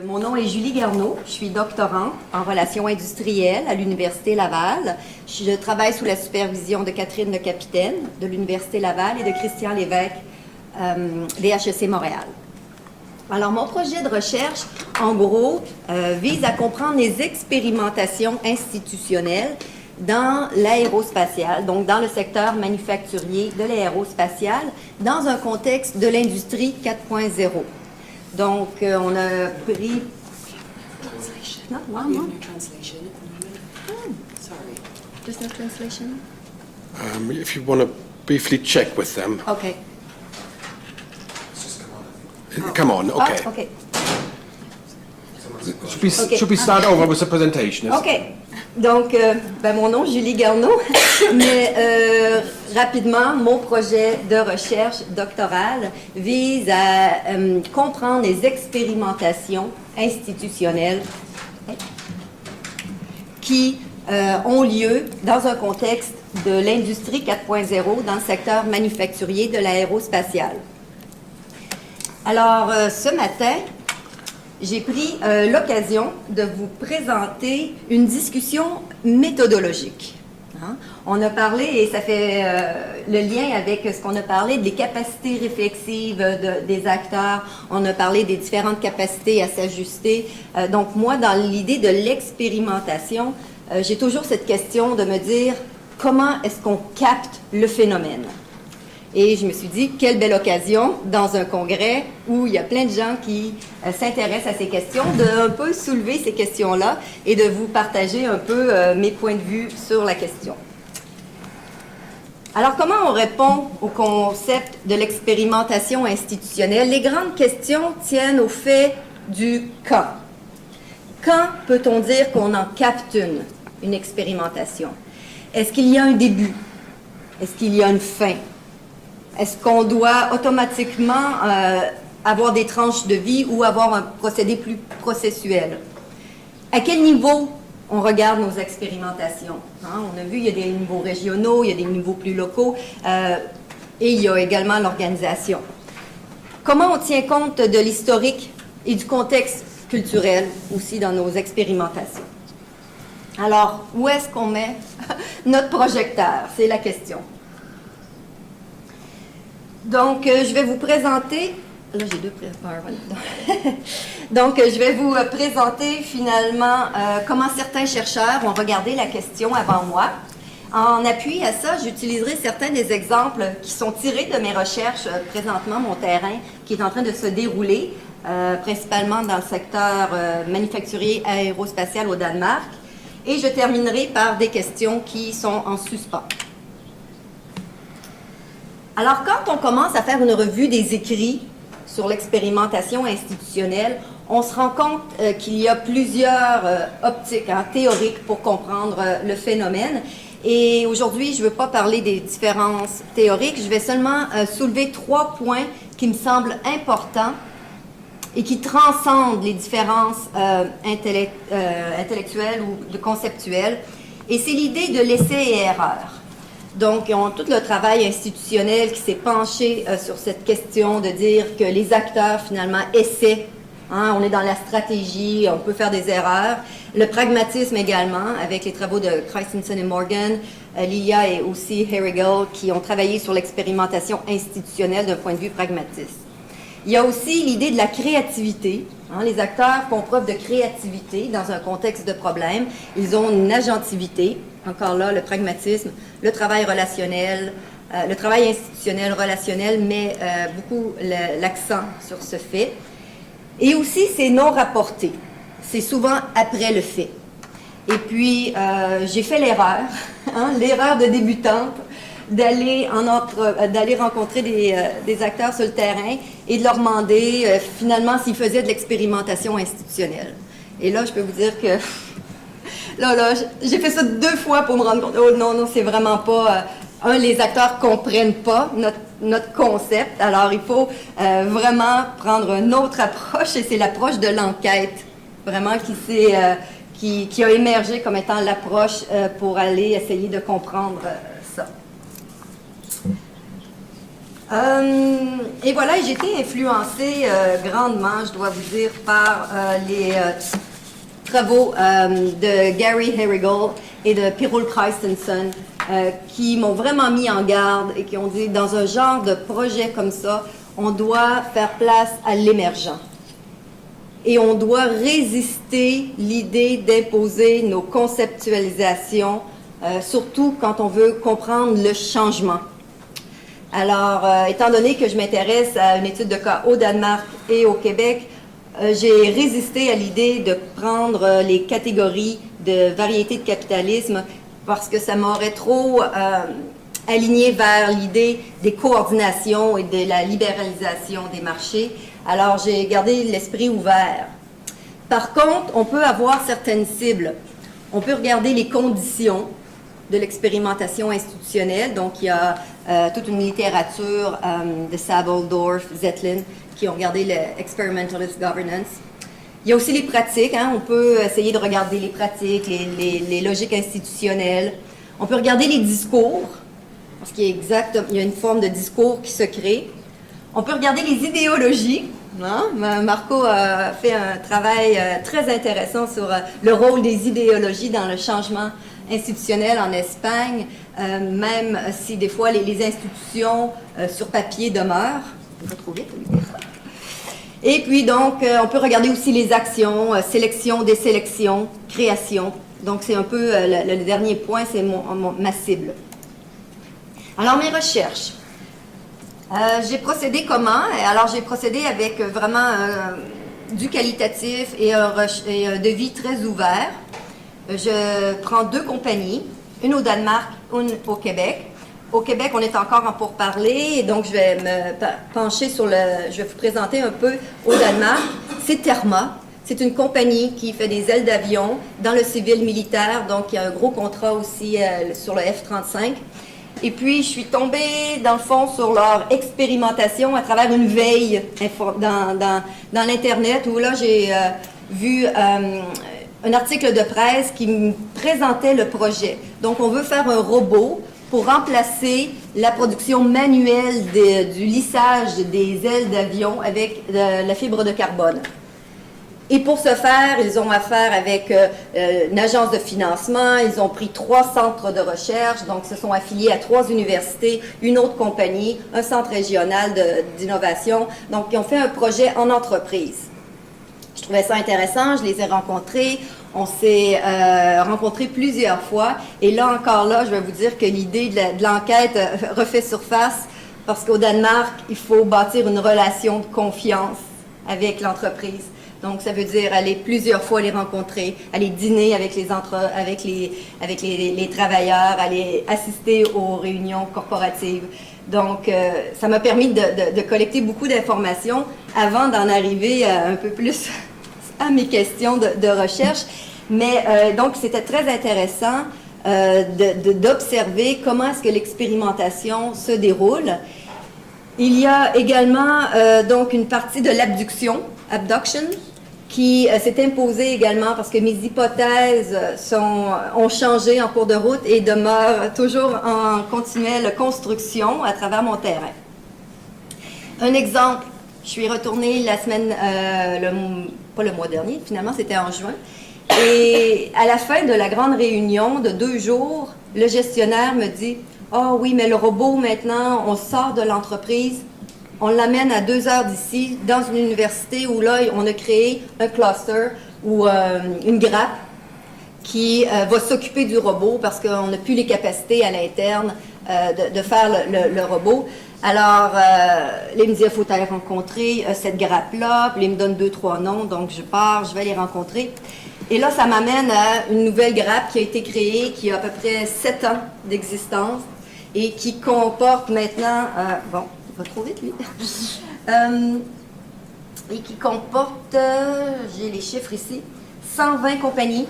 Mon nom est Julie Garneau, je suis doctorante en relations industrielles à l'Université Laval. Je travaille sous la supervision de Catherine Le Capitaine de l'Université Laval et de Christian Lévesque des HEC Montréal. Alors, mon projet de recherche, en gros, vise à comprendre les expérimentations institutionnelles dans l'aérospatial, donc dans le secteur manufacturier de l'aérospatial, dans un contexte de l'industrie 4.0. Donc, on a pris... Translation. No, We have no translation at the moment. Sorry. Just no translation? If you want to briefly check with them. Okay. Come on, okay. Ah, OK. Should we start over with the presentation? OK. Donc, mon nom, Julie Garneau, mais rapidement, mon projet de recherche doctorale vise à comprendre les expérimentations institutionnelles qui ont lieu dans un contexte de l'industrie 4.0 dans le secteur manufacturier de l'aérospatial. Alors, ce matin, j'ai pris l'occasion de vous présenter une discussion méthodologique. Hein? On a parlé, et ça fait le lien avec ce qu'on a parlé, des capacités réflexives des acteurs. On a parlé des différentes capacités à s'ajuster. Donc, moi, dans l'idée de l'expérimentation, j'ai toujours cette question de me dire comment est-ce qu'on capte le phénomène? Et je me suis dit, quelle belle occasion dans un congrès où il y a plein de gens qui s'intéressent à ces questions, de un peu soulever ces questions-là et de vous partager un peu mes points de vue sur la question. Alors, comment on répond au concept de l'expérimentation institutionnelle? Les grandes questions tiennent au fait du quand. Quand peut-on dire qu'on en capte une expérimentation? Est-ce qu'il y a un début? Est-ce qu'il y a une fin? Est-ce qu'on doit automatiquement avoir des tranches de vie ou avoir un procédé plus processuel? À quel niveau on regarde nos expérimentations? Hein? On a vu, il y a des niveaux régionaux, il y a des niveaux plus locaux, et il y a également l'organisation. Comment on tient compte de l'historique et du contexte culturel aussi dans nos expérimentations? Alors, où est-ce qu'on met notre projecteur? C'est la question. Donc, je vais vous présenter... Là, j'ai deux PowerPoint. Donc, je vais vous présenter finalement comment certains chercheurs ont regardé la question avant moi. En appui à ça, j'utiliserai certains des exemples qui sont tirés de mes recherches présentement, mon terrain, qui est en train de se dérouler, principalement dans le secteur manufacturier aérospatial au Danemark. Et je terminerai par des questions qui sont en suspens. Alors, quand on commence à faire une revue des écrits sur l'expérimentation institutionnelle, on se rend compte qu'il y a plusieurs optiques théoriques pour comprendre le phénomène. Et aujourd'hui, je ne veux pas parler des différences théoriques, je vais seulement soulever 3 points qui me semblent importants et qui transcendent les différences intellectuelles ou conceptuelles. Et c'est l'idée de l'essai et erreur. Donc, tout le travail institutionnel qui s'est penché sur cette question de dire que les acteurs, finalement, essaient. Hein, on est dans la stratégie, on peut faire des erreurs. Le pragmatisme également, avec les travaux de Christensen et Morgan, Lilia et aussi Herrigel, qui ont travaillé sur l'expérimentation institutionnelle d'un point de vue pragmatiste. Il y a aussi l'idée de la créativité. Hein, les acteurs font preuve de créativité dans un contexte de problème. Ils ont une agentivité. Encore là, le pragmatisme, le travail relationnel, le travail institutionnel relationnel met beaucoup l'accent sur ce fait. Et aussi, c'est non rapporté. C'est souvent après le fait. Et puis, j'ai fait l'erreur, l'erreur de débutante, d'aller rencontrer des acteurs sur le terrain et de leur demander finalement s'ils faisaient de l'expérimentation institutionnelle. Et là, je peux vous dire que là, j'ai fait ça 2 fois pour me rendre compte. Oh non, c'est vraiment pas... les acteurs comprennent pas notre concept. Alors, il faut vraiment prendre une autre approche, et c'est l'approche de l'enquête, vraiment qui a émergé comme étant l'approche pour aller essayer de comprendre ça. Et voilà, j'ai été influencée grandement, je dois vous dire, par les travaux de Gary Herigal et de Pirul Christensen qui m'ont vraiment mis en garde et qui ont dit, dans un genre de projet comme ça, on doit faire place à l'émergent. Et on doit résister l'idée d'imposer nos conceptualisations, surtout quand on veut comprendre le changement. Alors, étant donné que je m'intéresse à une étude de cas au Danemark et au Québec, j'ai résisté à l'idée de prendre les catégories de variété de capitalisme parce que ça m'aurait trop aligné vers l'idée des coordinations et de la libéralisation des marchés. Alors, j'ai gardé l'esprit ouvert. Par contre, on peut avoir certaines cibles. On peut regarder les conditions de l'expérimentation institutionnelle. Donc, il y a toute une littérature de Sabel, Dorff, Zetlin, qui ont regardé l'experimentalist governance. Il y a aussi les pratiques. On peut essayer de regarder les pratiques, les logiques institutionnelles. On peut regarder les discours, parce qu'il y a une forme de discours qui se crée. On peut regarder les idéologies. Marco a fait un travail très intéressant sur le rôle des idéologies dans le changement institutionnel en Espagne, même si des fois les institutions sur papier demeurent. On va trop vite, Olivier. Et puis donc, on peut regarder aussi les actions, sélection, désélection, création. Donc c'est un peu le dernier point, c'est ma cible. Alors mes recherches. J'ai procédé comment? Alors j'ai procédé avec vraiment du qualitatif et un devis très ouvert. Je prends 2 compagnies, une au Danemark, une au Québec. Au Québec, on est encore en pourparlers, et donc je vais me pencher sur je vais vous présenter un peu au Danemark. C'est Therma. C'est une compagnie qui fait des ailes d'avion dans le civil militaire, donc il y a un gros contrat aussi sur le F-35. Et puis, je suis tombée, dans le fond, sur leur expérimentation à travers une veille dans l'Internet, où là, j'ai vu un article de presse qui me présentait le projet. Donc, on veut faire un robot pour remplacer la production manuelle du lissage des ailes d'avion avec la fibre de carbone. Et pour ce faire, ils ont affaire avec une agence de financement, ils ont pris 3 centres de recherche, donc se sont affiliés à 3 universités, une autre compagnie, un centre régional d'innovation. Donc, ils ont fait un projet en entreprise. Je trouvais ça intéressant, je les ai rencontrés, on s'est rencontrés plusieurs fois, et là encore là, je vais vous dire que l'idée de l'enquête refait surface, parce qu'au Danemark, il faut bâtir une relation de confiance avec l'entreprise. Donc, ça veut dire aller plusieurs fois les rencontrer, aller dîner avec les travailleurs, aller assister aux réunions corporatives. Donc, ça m'a permis de collecter beaucoup d'informations avant d'en arriver un peu plus à mes questions de recherche. Mais donc, c'était très intéressant d'observer comment est-ce que l'expérimentation se déroule. Il y a également donc une partie de l'abduction, qui s'est imposée également parce que mes hypothèses ont changé en cours de route et demeurent toujours en continuelle construction à travers mon terrain. Un exemple, je suis retournée la semaine, pas le mois dernier, finalement c'était en juin, et à la fin de la grande réunion de 2 jours, le gestionnaire me dit « Ah oui, mais le robot maintenant, on sort de l'entreprise, on l'amène à 2 heures d'ici, dans une université où là, on a créé un cluster ou une grappe qui va s'occuper du robot parce qu'on n'a plus les capacités à l'interne de faire le robot. Alors, là, il me dit, il faut aller rencontrer cette grappe-là, puis il me donne 2-3 noms, donc je pars, je vais les rencontrer. Et là, ça m'amène à une nouvelle grappe qui a été créée, qui a à peu près 7 ans d'existence et qui comporte maintenant, bon, il va trop vite, lui, et qui comporte, j'ai les chiffres ici, 120 compagnies,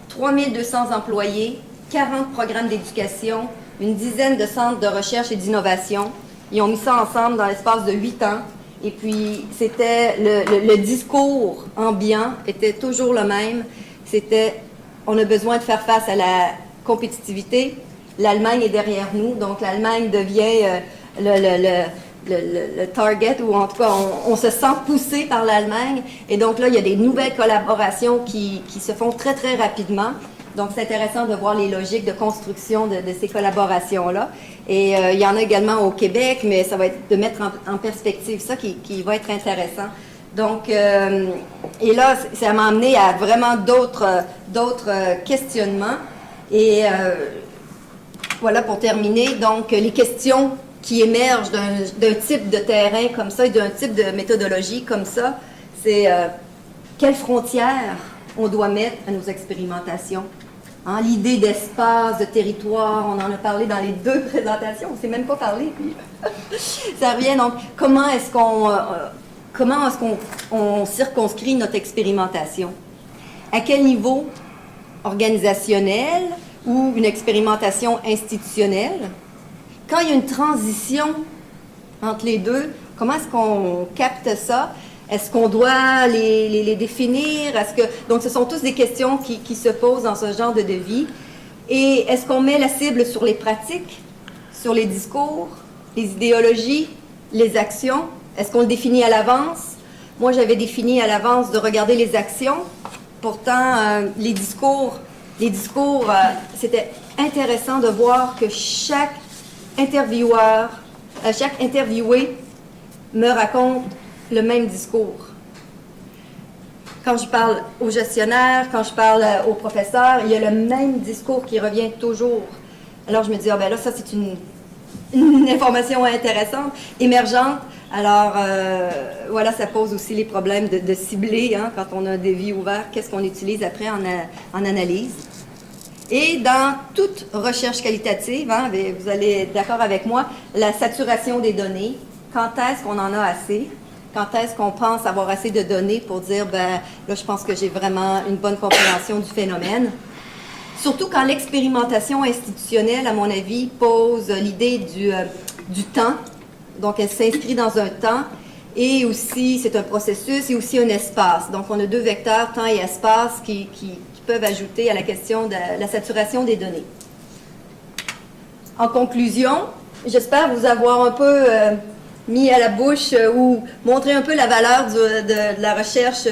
3200 employés, 40 programmes d'éducation, une dizaine de centres de recherche et d'innovation. Ils ont mis ça ensemble dans l'espace de 8 ans. Et puis, c'était le discours ambiant était toujours le même. C'était, on a besoin de faire face à la compétitivité. L'Allemagne est derrière nous, donc l'Allemagne devient le target, ou en tout cas, on se sent poussé par l'Allemagne. Et donc là, il y a des nouvelles collaborations qui se font très, très rapidement. Donc, c'est intéressant de voir les logiques de construction de ces collaborations-là. Et il y en a également au Québec, mais ça va être de mettre en perspective ça qui va être intéressant. Donc, et là, ça m'a amené à vraiment d'autres questionnements. Et voilà, pour terminer, donc, les questions qui émergent d'un type de terrain comme ça et d'un type de méthodologie comme ça, c'est quelles frontières on doit mettre à nos expérimentations. Hein, l'idée d'espace, de territoire, on en a parlé dans les 2 présentations, on ne s'est même pas parlé. Puis ça revient donc, comment est-ce qu'on circonscrit notre expérimentation? À quel niveau organisationnel ou une expérimentation institutionnelle? Quand il y a une transition entre les deux, comment est-ce qu'on capte ça? Est-ce qu'on doit les définir? Donc, ce sont tous des questions qui se posent dans ce genre de devis. Et est-ce qu'on met la cible sur les pratiques, sur les discours, les idéologies, les actions? Est-ce qu'on le définit à l'avance? Moi, j'avais défini à l'avance de regarder les actions. Pourtant, les discours, c'était intéressant de voir que chaque interviewé me raconte le même discours. Quand je parle aux gestionnaires, quand je parle aux professeurs, il y a le même discours qui revient toujours. Alors je me dis, ah ben là, ça c'est une information intéressante, émergente. Alors voilà, ça pose aussi les problèmes de cibler, hein, quand on a des vies ouvertes, qu'est-ce qu'on utilise après en analyse. Et dans toute recherche qualitative, hein, vous allez être d'accord avec moi, la saturation des données, quand est-ce qu'on en a assez? Quand est-ce qu'on pense avoir assez de données pour dire, ben là, je pense que j'ai vraiment une bonne compréhension du phénomène. Surtout quand l'expérimentation institutionnelle, à mon avis, pose l'idée du temps. Donc, elle s'inscrit dans un temps et aussi, c'est un processus et aussi un espace. Donc, on a 2 vecteurs, temps et espace, qui peuvent ajouter à la question de la saturation des données. En conclusion, j'espère vous avoir un peu mis à la bouche ou montrer un peu la valeur de la recherche,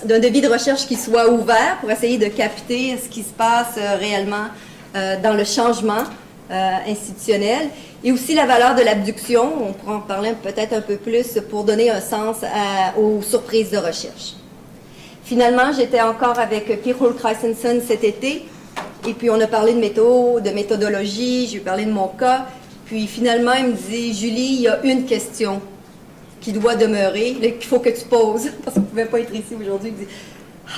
d'un devis de recherche qui soit ouvert pour essayer de capter ce qui se passe réellement dans le changement institutionnel, et aussi la valeur de l'abduction, on pourra en parler peut-être un peu plus pour donner un sens aux surprises de recherche. Finalement, j'étais encore avec Pierre Christensen cet été, et puis on a parlé de méthodologie, j'ai parlé de mon cas. Puis finalement, il me dit, Julie, il y a une question qui doit demeurer, qu'il faut que tu poses, parce qu'on ne pouvait pas être ici aujourd'hui. Il dit,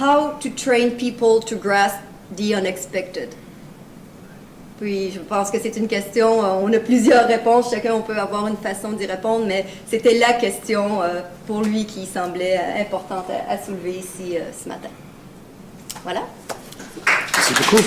how to train people to grasp the unexpected? Puis je pense que c'est une question, on a plusieurs réponses, chacun on peut avoir une façon d'y répondre, mais c'était la question pour lui qui semblait importante à soulever ici ce matin. Voilà. Merci beaucoup.